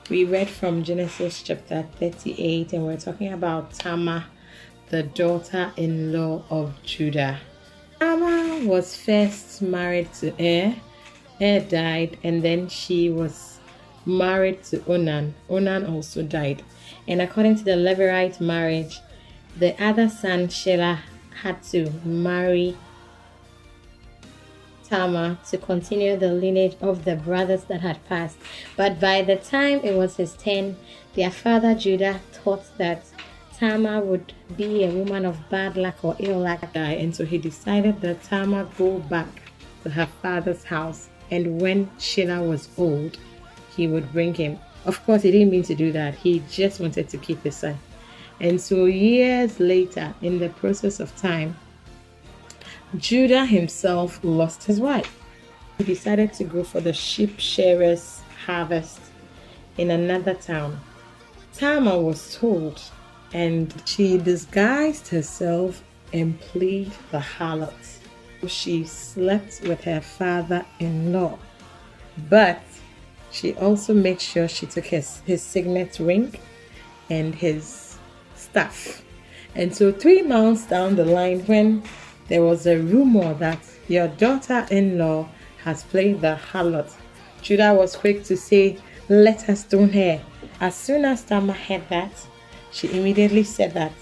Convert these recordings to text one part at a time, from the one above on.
We read from Genesis chapter 38, and we're talking about Tamar, the daughter-in-law of Judah. Tamar was first married to Er. Er died, and then she was married to Onan. Onan also died. And according to the Levirate marriage, the other son, Shelah, had to marry Tamar to continue the lineage of the brothers that had passed. But by the time it was his turn, their father Judah thought that Tamar would be a woman of bad luck or ill luck, and so he decided that Tamar go back to her father's house, and when Shelah was old, he would bring him. Of course, he didn't mean to do that. He just wanted to keep his son. And so years later, in the process of time, Judah himself lost his wife. He decided to go for the sheep shearers' harvest in another town. Tamar was told, and she disguised herself and played the harlot. She slept with her father-in-law, but she also made sure she took his signet ring and his staff. And so 3 months down the line, when there was a rumor that your daughter-in-law has played the harlot, Judah was quick to say, "Let her stone her." As soon as Tamar heard that, she immediately said that,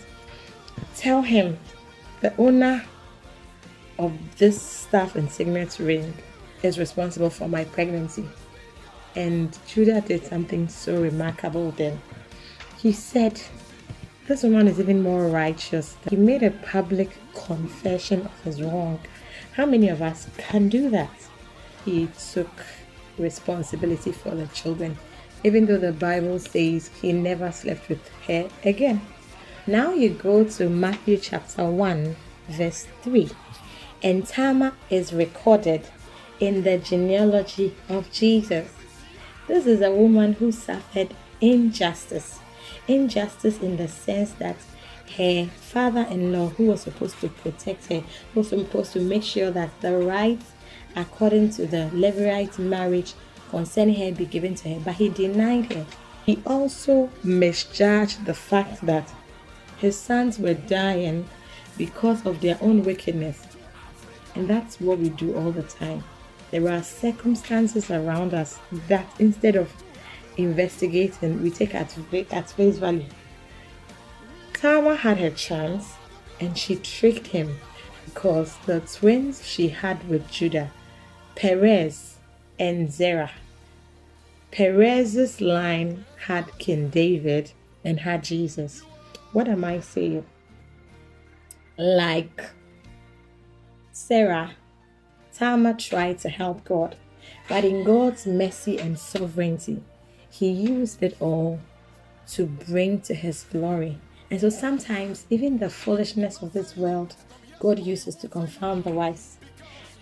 "Tell him the owner of this staff and signet ring is responsible for my pregnancy." And Judah did something so remarkable then. He said, this woman is even more righteous. He made a public confession of his wrong. How many of us can do that? He took responsibility for the children, even though the Bible says he never slept with her again. Now you go to Matthew chapter 1, verse 3. And Tamar is recorded in the genealogy of Jesus. This is a woman who suffered injustice. Injustice in the sense that her father-in-law, who was supposed to protect her, was supposed to make sure that the rights according to the Levirate marriage concerning her be given to her, but he denied her. He also misjudged the fact that his sons were dying because of their own wickedness. And that's what we do all the time. There are circumstances around us that instead of investigating, we take at face value. Tamar had her chance and she tricked him because the twins she had with Judah, Perez and Zerah. Perez's line had King David and had Jesus. What am I saying? Like Sarah, Tamar tried to help God, but in God's mercy and sovereignty, he used it all to bring to his glory. And so sometimes even the foolishness of this world, God uses to confound the wise.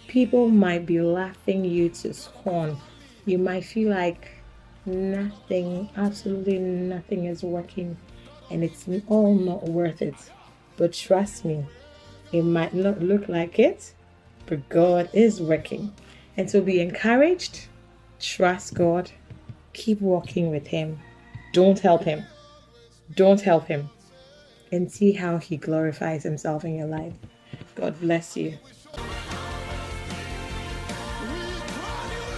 People might be laughing you to scorn. You might feel like nothing, absolutely nothing is working and it's all not worth it. But trust me, it might not look like it, but God is working. And so be encouraged, trust God, keep walking with him. Don't help him. Don't help him. And see how he glorifies himself in your life. God bless you.